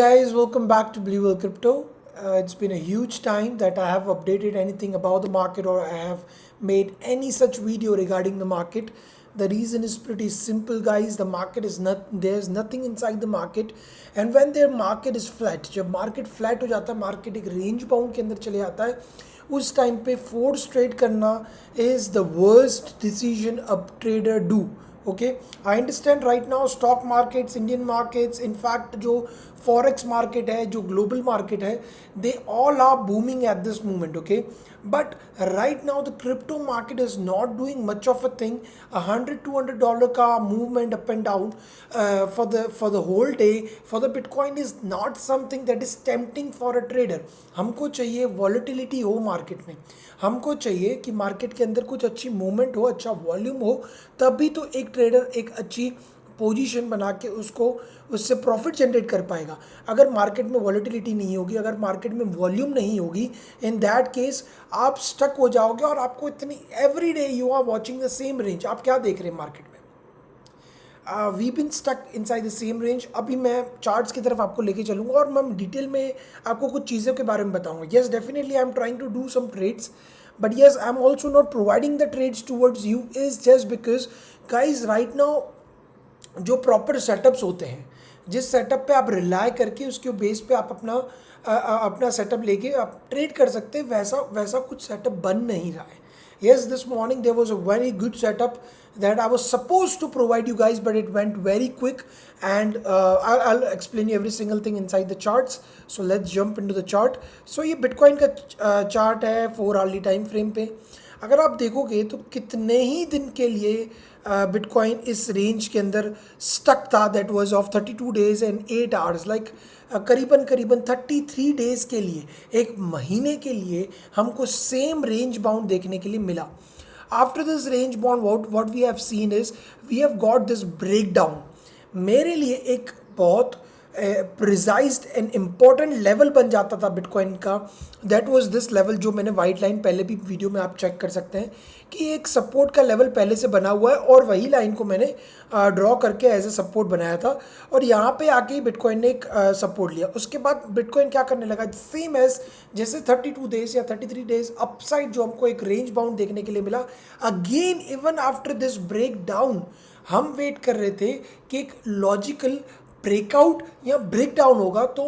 Guys, welcome back to Blue Whale Crypto. It's been a huge time that I have updated anything about the market or I have made any such video regarding the market. The reason is pretty simple, guys. The market is not, there's nothing inside the market, and when their market is flat, जब market flat हो जाता है, market एक range bound के अंदर चले जाता है, उस टाइम पे फोर्स ट्रेड करना is the worst decision a trader do. Okay, I understand right now stock markets, Indian markets, in fact जो फॉरेक्स मार्केट है, जो ग्लोबल मार्केट है, they all are booming at this moment. Okay, but right now the crypto market is not doing much of a thing. $100-200 का movement up and down for the whole day for the bitcoin is not something that is tempting for a trader. हमको चाहिए volatility हो market में, हमको चाहिए कि market के अंदर कुछ अच्छी मूवमेंट हो, अच्छा वॉल्यूम हो, तभी तो एक ट्रेडर एक अच्छी पोजीशन बना के उससे प्रॉफिट जनरेट कर पाएगा. अगर मार्केट में वॉलेटिलिटी नहीं होगी, अगर मार्केट में वॉल्यूम नहीं होगी, इन दैट केस आप स्टक हो जाओगे और आपको इतनी every day you are watching the same range. आप क्या देख रहे हैं मार्केट में? We been stuck inside the same range. अभी मैं चार्ट्स की तरफ आपको लेके चलूँगा और मैं डिटेल में आपको कुछ चीज़ों के बारे में बताऊँगा. Yes, definitely I am trying to do some trades, but yes, I'm also not providing the trades towards you is just because guys right now जो प्रॉपर सेटअप्स होते हैं, जिस सेटअप पे आप रिलाय करके उसके बेस पे आप अपना सेटअप लेके आप ट्रेड कर सकते हैं, वैसा कुछ सेटअप बन नहीं रहा है. Yes, this morning there was a very good setup that I was supposed to provide you guys, but it went very quick, and I'll explain you every single thing inside the charts. So let's jump into the chart. So ये Bitcoin का chart है 4 hourly time frame पे. अगर आप देखोगे तो कितने ही दिन के लिए बिटकॉइन इस रेंज के अंदर स्टक था, that was of 32 days and 8 hours. Like करीबन 33 डेज़ के लिए, एक महीने के लिए हमको सेम रेंज बाउंड देखने के लिए मिला. After this range bound what we have seen is we have got this break down. मेरे लिए एक बहुत प्रिसाइज्ड एंड इम्पॉर्टेंट लेवल बन जाता था बिटकॉइन का. दैट वाज दिस लेवल जो मैंने वाइट लाइन पहले भी वीडियो में आप चेक कर सकते हैं कि एक सपोर्ट का लेवल पहले से बना हुआ है और वही लाइन को मैंने ड्रॉ करके एज ए सपोर्ट बनाया था और यहाँ पे आके ही बिटकॉइन ने एक सपोर्ट लिया. उसके बाद बिटकॉइन क्या करने लगा, सेम एज जैसे 32 days या 33 days अपसाइड जो हमको एक रेंज बाउंड देखने के लिए मिला. Again even after this break down हम वेट कर रहे थे कि एक लॉजिकल ब्रेकआउट या ब्रेक डाउन होगा तो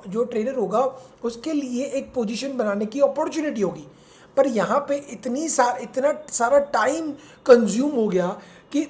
जो ट्रेडर होगा उसके लिए एक पोजीशन बनाने की अपॉर्चुनिटी होगी. पर यहाँ पे इतना सारा टाइम कंज्यूम हो गया कि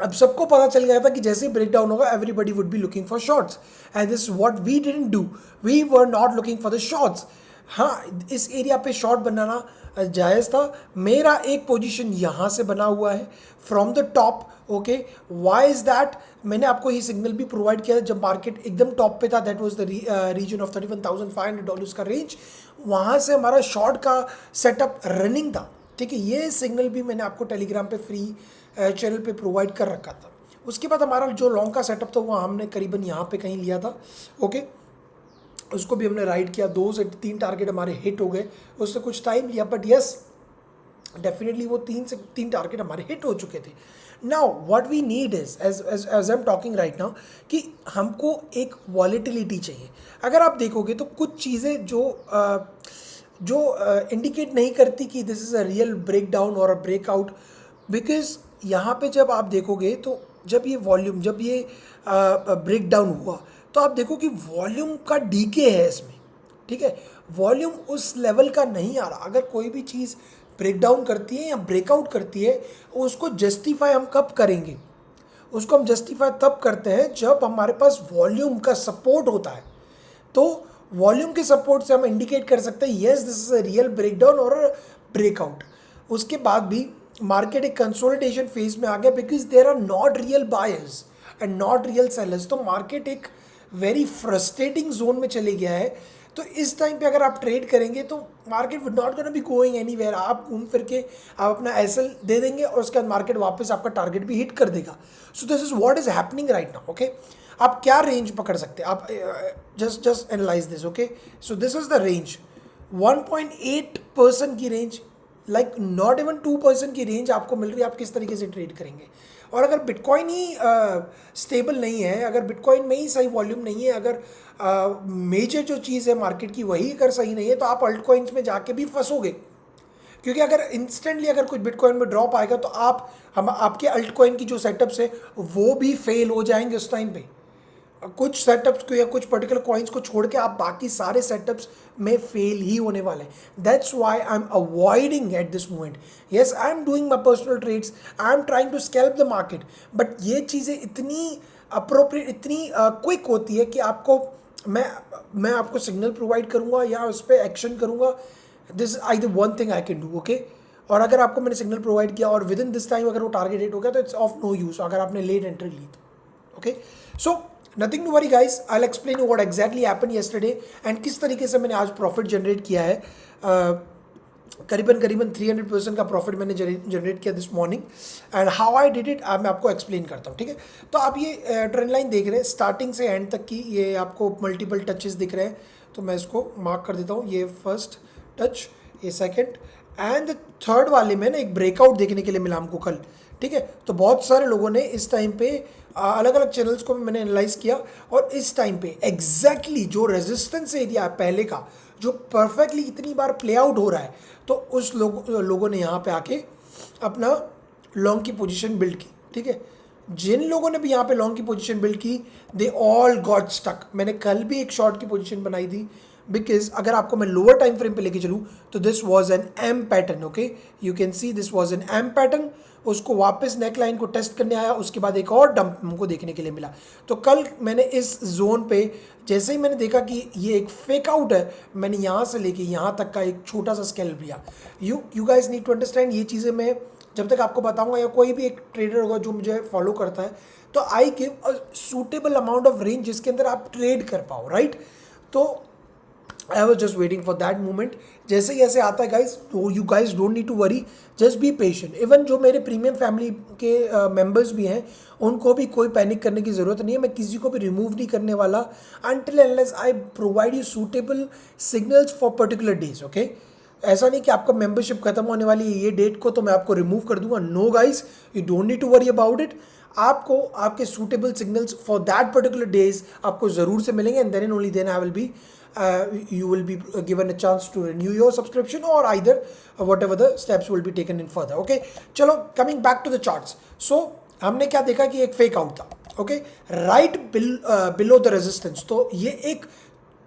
अब सबको पता चल गया था कि जैसे ही ब्रेक डाउन होगा everybody would be looking for shorts, and this what we didn't do. We were not looking for the shorts. हाँ, इस एरिया पे शॉर्ट बनाना जायज़ था. मेरा एक पोजीशन यहाँ से बना हुआ है from the top. Okay, why is that? मैंने आपको ये सिग्नल भी प्रोवाइड किया जब मार्केट एकदम टॉप पे था. That was the reason of $31,500 का रेंज. वहाँ से हमारा शॉर्ट का सेटअप रनिंग था. ठीक है, ये सिग्नल भी मैंने आपको टेलीग्राम पे फ्री चैनल पे प्रोवाइड कर रखा था. उसके बाद हमारा जो लॉन्ग का सेटअप था वो हमने करीबन यहाँ पे कहीं लिया था. ओके, उसको भी हमने राइड किया. 2 से 3 टारगेट हमारे हिट हो गए. उससे कुछ टाइम लिया, बट यस डेफिनेटली वो 3 से 3 टारगेट हमारे हिट हो चुके थे. Now what we need is as I am talking right now कि हमको एक वॉलेटिलिटी चाहिए. अगर आप देखोगे तो कुछ चीज़ें जो इंडिकेट नहीं करती कि this is a real break down और अ ब्रेकआउट. बिकॉज यहाँ पे जब आप देखोगे तो जब ये ब्रेक डाउन हुआ तो आप देखो कि वॉल्यूम का डीके है इसमें. ठीक है, वॉल्यूम उस लेवल का नहीं आ रहा. अगर कोई भी चीज़ ब्रेक डाउन करती है या ब्रेकआउट करती है, उसको जस्टिफाई हम कब करेंगे? उसको हम जस्टिफाई तब करते हैं जब हमारे पास वॉल्यूम का सपोर्ट होता है. तो वॉल्यूम के सपोर्ट से हम इंडिकेट कर सकते हैं yes this is a real breakdown और ब्रेकआउट. उसके बाद भी मार्केट एक कंसोलिडेशन फेज में आ गया because there are not real buyers and not real sellers. तो मार्केट एक वेरी फ्रस्ट्रेटिंग जोन में चले गया है. तो इस टाइम पे अगर आप ट्रेड करेंगे तो market would not gonna be going anywhere. आप घूम फिर के आप अपना एसएल दे देंगे और उसके बाद मार्केट वापस आपका टारगेट भी हिट कर देगा. So this is what is happening right now. Okay, आप क्या रेंज पकड़ सकते हैं? आप just analyse this. Okay, so this is the range 1.8% की रेंज, लाइक नॉट इवन 2% की रेंज आपको मिल रही है. आप किस तरीके से ट्रेड करेंगे? और अगर बिटकॉइन ही स्टेबल नहीं है, अगर बिटकॉइन में ही सही वॉल्यूम नहीं है, अगर मेजर जो चीज़ है मार्केट की वही अगर सही नहीं है, तो आप अल्ट कॉइन्स में जाके भी फंसोगे। क्योंकि अगर इंस्टेंटली अगर कुछ बिटकॉइन में ड्रॉप आएगा तो आपके अल्ट कॉइन की जो सेटअप्स है वो भी फेल हो जाएंगे उस टाइम पे। कुछ सेटअप्स को या कुछ पर्टिकुलर कॉइन्स को छोड़ के आप बाकी सारे सेटअप्स में फेल ही होने वाले हैं। That's why I am avoiding at this moment. Yes, I am doing my personal trades, I am trying to scalp the market, but ये चीज़ें इतनी अप्रोप्रिएट, इतनी क्विक होती है कि मैं आपको सिग्नल प्रोवाइड करूंगा या उस पर एक्शन करूंगा। This I the one thing I can do, okay. और अगर आपको मैंने सिग्नल प्रोवाइड किया और विद इन दिस टाइम अगर वो टारगेट हिट हो गया तो इट्स ऑफ नो यूज, अगर आपने लेट एंट्री ली तो, okay. So nothing to worry guys, I will explain you what exactly happened yesterday and किस तरीके से मैंने आज प्रॉफिट जनरेट किया है। करीबन 300% का प्रॉफिट मैंने जनरेट किया this morning, and how I did it मैं आपको एक्सप्लेन करता हूँ, ठीक है। तो आप ये ट्रेंड लाइन देख रहे हैं स्टार्टिंग से एंड तक की, ये आपको मल्टीपल टचेस दिख रहे हैं, तो मैं इसको मार्क कर देता हूँ। ये फर्स्ट टच, ये सेकंड एंड थर्ड वाले में ना एक ब्रेकआउट देखने के लिए मिला हमको कल, ठीक है। तो बहुत सारे लोगों ने इस टाइम पे अलग अलग चैनल्स को मैंने एनालाइज किया, और इस टाइम पे एग्जैक्टली जो रेजिस्टेंस एरिया है पहले का, जो परफेक्टली इतनी बार प्ले आउट हो रहा है, तो उस लोगों ने यहाँ पे आके अपना लॉन्ग की पोजीशन बिल्ड की, ठीक है। जिन लोगों ने भी यहाँ पे लॉन्ग की पोजीशन बिल्ड की, दे ऑल गॉट स्टक। मैंने कल भी एक शॉर्ट की पोजीशन बनाई थी, बिकॉज अगर आपको मैं लोअर टाइम फ्रेम पे लेके चलूँ तो this was an M pattern, okay. You can see this was an M pattern. उसको वापस नेक लाइन को टेस्ट करने आया, उसके बाद एक और डंप हमको देखने के लिए मिला। तो कल मैंने इस जोन पे जैसे ही मैंने देखा कि ये एक फेक आउट है, मैंने यहाँ से लेके यहाँ तक का एक छोटा सा स्कैल्प लिया। You guys need to understand, ये चीज़ें मैं जब तक आपको बताऊंगा या कोई भी एक ट्रेडर होगा जो मुझे फॉलो करता है, तो I give a suitable amount of range जिसके अंदर आप ट्रेड कर पाओ, राइट। तो I was just waiting for that moment. जैसे ही ऐसे आता है गाइज, तो you guys don't need to worry, just be patient. Even जो मेरे प्रीमियम फैमिली के मेंबर्स भी हैं, उनको भी कोई पैनिक करने की ज़रूरत नहीं है। मैं किसी को भी रिमूव नहीं करने वाला until unless I provide you suitable signals for particular days, okay. ऐसा नहीं कि आपका मेंबरशिप खत्म होने वाली है ये डेट को तो मैं आपको रिमूव कर दूंगा। No guys, you don't need to worry about it. आपको आपके suitable signals for that particular days आपको ज़रूर से मिलेंगे, and then and only then I will be you will be given a chance to renew your subscription, or either whatever the steps will be taken in further, okay। चलो, coming back to the charts, so हमने क्या देखा कि एक fake out था, okay, right below the resistance. तो ये एक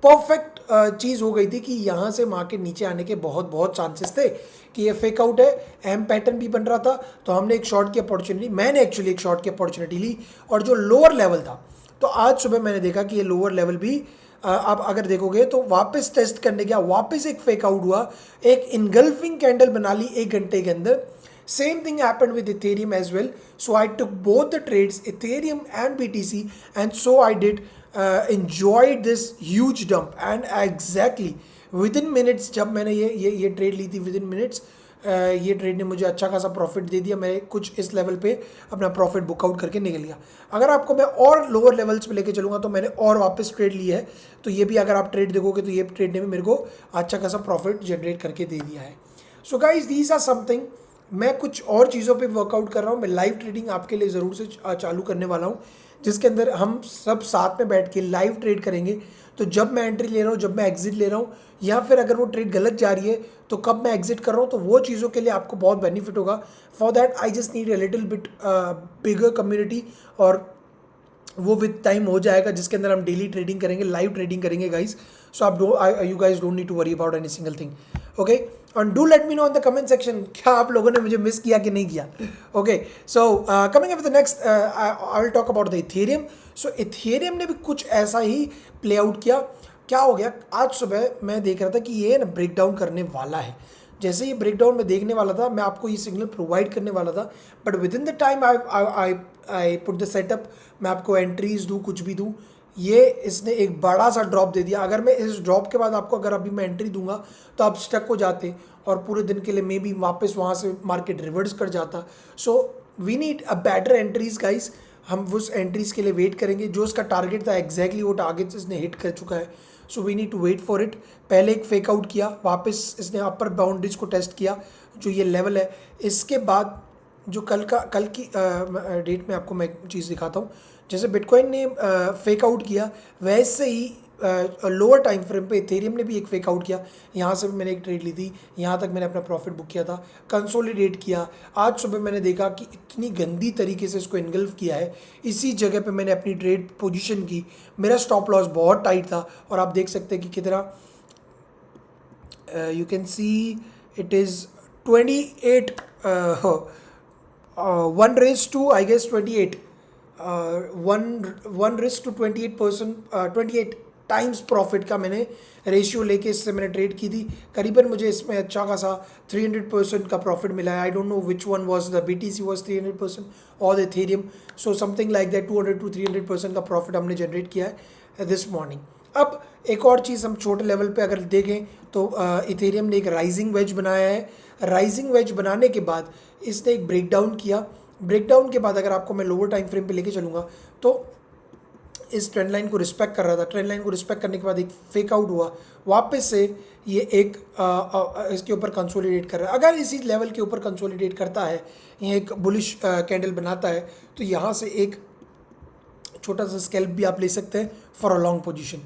परफेक्ट चीज़ हो गई थी कि यहाँ से मार्केट नीचे आने के बहुत बहुत चांसेस थे कि ये फेक आउट है। एम पैटर्न भी बन रहा था, तो हमने एक शॉर्ट की अपॉर्चुनिटी, मैंने एक्चुअली एक शॉर्ट की अपॉर्चुनिटी ली, और जो लोअर लेवल था, तो आज सुबह मैंने देखा कि ये लोअर लेवल भी आप अगर देखोगे तो वापस टेस्ट करने गया, वापस एक फेक आउट हुआ, एक इनगल्फिंग कैंडल बना ली 1 घंटे के अंदर। Same thing happened with ethereum as well, so I took both the trades, ethereum and BTC, and so I did enjoyed this huge dump, and exactly within minutes जब मैंने ये trade ली थी, within minutes ये trade ने मुझे अच्छा खासा profit दे दिया। मैं कुछ इस लेवल पे अपना प्रॉफिट बुकआउट करके निकल गया। अगर आपको मैं और लोअर लेवल्स पे लेके चलूँगा तो मैंने और वापस ट्रेड ली है, तो ये भी अगर आप ट्रेड देखोगे तो ये ट्रेड ने भी मेरे को अच्छा खासा प्रॉफिट जनरेट करके दे दिया है। So guys, these are something. मैं कुछ और चीज़ों पे वर्कआउट कर रहा हूँ। मैं लाइव ट्रेडिंग आपके लिए ज़रूर से चालू करने वाला हूँ, जिसके अंदर हम सब साथ में बैठ के लाइव ट्रेड करेंगे। तो जब मैं एंट्री ले रहा हूँ, जब मैं एग्जिट ले रहा हूँ, या फिर अगर वो ट्रेड गलत जा रही है तो कब मैं एग्जिट कर रहा हूँ, तो वो चीज़ों के लिए आपको बहुत बेनिफिट होगा। For that I just need a little bit bigger community, और वो विद टाइम हो जाएगा, जिसके अंदर हम डेली ट्रेडिंग करेंगे, लाइव ट्रेडिंग करेंगे गाइस। सो आप you guys don't need to worry about any single thing, okay. And do let me know in the comment section क्या आप लोगों ने मुझे मिस किया कि नहीं किया, okay. So coming up the next, I will talk about the Ethereum. So Ethereum ने भी कुछ ऐसा ही प्ले आउट किया। क्या हो गया, आज सुबह मैं देख रहा था कि ये ना ब्रेक डाउन करने वाला है। जैसे ये ब्रेक डाउन में देखने वाला था, मैं आपको ये सिग्नल प्रोवाइड करने वाला था, but with in the time I put the setup, मैं आपको एंट्रीज दूँ, कुछ भी दूँ, ये इसने एक बड़ा सा ड्रॉप दे दिया। अगर मैं इस ड्रॉप के बाद आपको अगर अभी मैं एंट्री दूंगा तो आप स्टक हो जाते, और पूरे दिन के लिए मे बी वापस वहाँ से मार्केट रिवर्स कर जाता। So we need a better entries guys. हम उस एंट्रीज के लिए वेट करेंगे, जो उसका टारगेट था एग्जैक्टली वो टारगेट इसने हिट कर चुका है। So we need to wait for it. पहले एक फेक आउट किया, वापस इसने अपर बाउंड्रीज को टेस्ट किया, जो ये लेवल है। इसके बाद जो कल की डेट में आपको मैं एक चीज़ दिखाता हूँ। जैसे बिटकॉइन ने फेक आउट किया, वैसे ही लोअर टाइम फ्रेम पे इथेरियम ने भी एक फेक आउट किया। यहाँ से भी मैंने एक ट्रेड ली थी, यहाँ तक मैंने अपना प्रॉफिट बुक किया था, कंसोलिडेट किया। आज सुबह मैंने देखा कि इतनी गंदी तरीके से इसको इनगल्फ किया है, इसी जगह पे मैंने अपनी ट्रेड पोजीशन की। मेरा स्टॉप लॉस बहुत टाइट था और आप देख सकते हैं कि कितना, you can see it is 28 1 raised to I guess 28 one risk to 28%, 28 times profit का मैंने रेशियो लेके इससे मैंने ट्रेड की थी। करीबन मुझे इसमें अच्छा खासा 300% का प्रॉफिट मिला है। I don't know which one was the BTC was 300% और the Ethereum, so something like that 200 to 300% का प्रॉफिट हमने जनरेट किया है दिस मॉर्निंग। अब एक और चीज़ हम छोटे लेवल पे अगर देखें तो इथेरियम ने एक राइजिंग वेज बनाया है। राइजिंग वेज बनाने के बाद इसने एक ब्रेकडाउन किया। ब्रेकडाउन के बाद अगर आपको मैं लोअर टाइम फ्रेम पे लेके चलूँगा तो इस ट्रेंड लाइन को रिस्पेक्ट कर रहा था। ट्रेंड लाइन को रिस्पेक्ट करने के बाद एक फेक आउट हुआ, वापस से ये एक इसके ऊपर कंसोलिडेट कर रहा है। अगर इसी लेवल के ऊपर कंसोलिडेट करता है, ये एक बुलिश कैंडल बनाता है, तो यहाँ से एक छोटा सा स्कैल्प भी आप ले सकते हैं for a long position.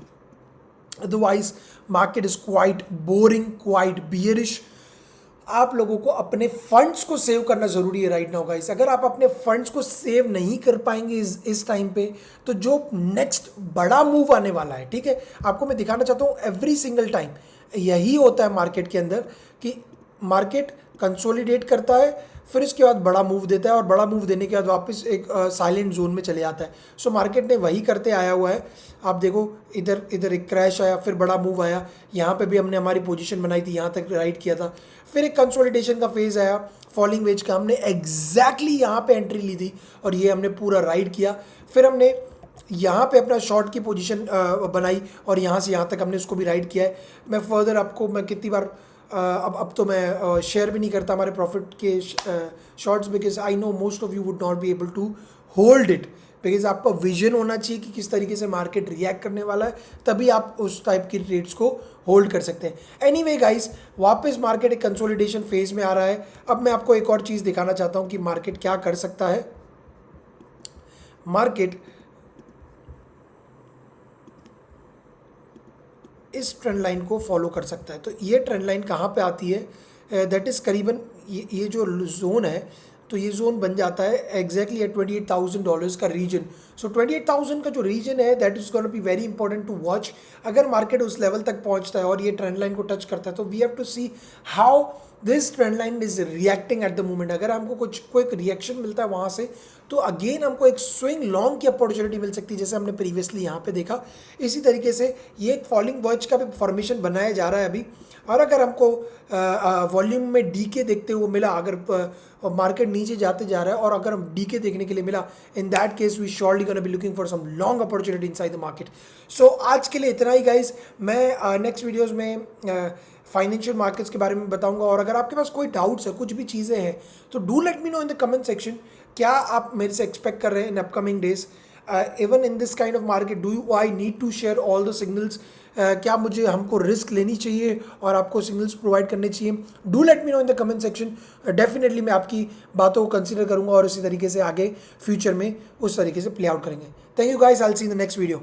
Otherwise market is quite boring, quite bearish. आप लोगों को अपने फंड्स को सेव करना ज़रूरी है राइट नाउ गाइस। अगर आप अपने फंड्स को सेव नहीं कर पाएंगे इस टाइम पे, तो जो नेक्स्ट बड़ा मूव आने वाला है, ठीक है, आपको मैं दिखाना चाहता हूँ एवरी सिंगल टाइम यही होता है मार्केट के अंदर कि मार्केट कंसोलिडेट करता है, फिर इसके बाद बड़ा मूव देता है और बड़ा मूव देने के बाद वापस एक साइलेंट जोन में चले जाता है। सो मार्केट ने वही करते आया हुआ है। आप देखो इधर एक क्रैश आया, फिर बड़ा मूव आया, यहाँ पे भी हमने हमारी पोजीशन बनाई थी, यहाँ तक राइट किया था, फिर एक कंसोलिडेशन का फेज आया फॉलिंग वेज का, हमने एग्जैक्टली यहाँ पे एंट्री ली थी और ये हमने पूरा राइड किया। फिर हमने यहाँ पे अपना शॉर्ट की पोजीशन बनाई और यहाँ से यहाँ तक हमने उसको भी राइड किया है। मैं फर्दर आपको मैं कितनी बार अब तो मैं शेयर भी नहीं करता हमारे प्रॉफिट के shorts, because I know most of you would not be able to hold it, because आपका विजन होना चाहिए कि किस तरीके से मार्केट रिएक्ट करने वाला है, तभी आप उस टाइप की ट्रेड्स को होल्ड कर सकते हैं। एनीवे गाइस, वापस मार्केट एक कंसोलिडेशन फेज में आ रहा है। अब मैं आपको एक और चीज़ दिखाना चाहता हूँ कि मार्केट क्या कर सकता है। मार्केट इस ट्रेंड लाइन को फॉलो कर सकता है। तो ये ट्रेंड लाइन कहाँ पे आती है, दैट इज़ करीबन ये जो जोन है, तो ये जोन बन जाता है एग्जैक्टली एट $28,000 का रीजन। सो 28,000 का जो रीजन है that is gonna be very important to watch. अगर मार्केट उस लेवल तक पहुंचता है और ये ट्रेंड लाइन को टच करता है, तो we have to see how this trend line is reacting at the moment. अगर हमको कोई रिएक्शन मिलता है वहाँ से, तो अगेन हमको एक स्विंग लॉन्ग की अपॉर्चुनिटी मिल सकती है, जैसे हमने प्रीवियसली यहाँ पे देखा। इसी तरीके से ये एक फॉलिंग वेज का भी फॉर्मेशन बनाया जा रहा है अभी। और अगर हमको वॉल्यूम में डीके देखते हुए मिला, अगर मार्केट नीचे जाते जा रहा है और अगर हम डीके देखने के लिए मिला, in that case we surely gonna be looking for some long opportunity inside the market. So आज के लिए इतना ही गाइज। मैं नेक्स्ट वीडियोस में फाइनेंशियल मार्केट्स के बारे में बताऊंगा। और अगर आपके पास कोई डाउट्स है, कुछ भी चीज़ें हैं, तो do let me know in the comment section. क्या आप मेरे से एक्सपेक्ट कर रहे हैं in upcoming days, even in this kind of market do I need to share all the signals. क्या मुझे हमको रिस्क लेनी चाहिए और आपको सिग्नल्स प्रोवाइड करने चाहिए? Do let me know in the comment section. Definitely मैं आपकी बातों को कंसिडर करूंगा और इसी तरीके से आगे फ्यूचर में उस तरीके से प्ले आउट करेंगे। Thank you guys, I will see in the next video.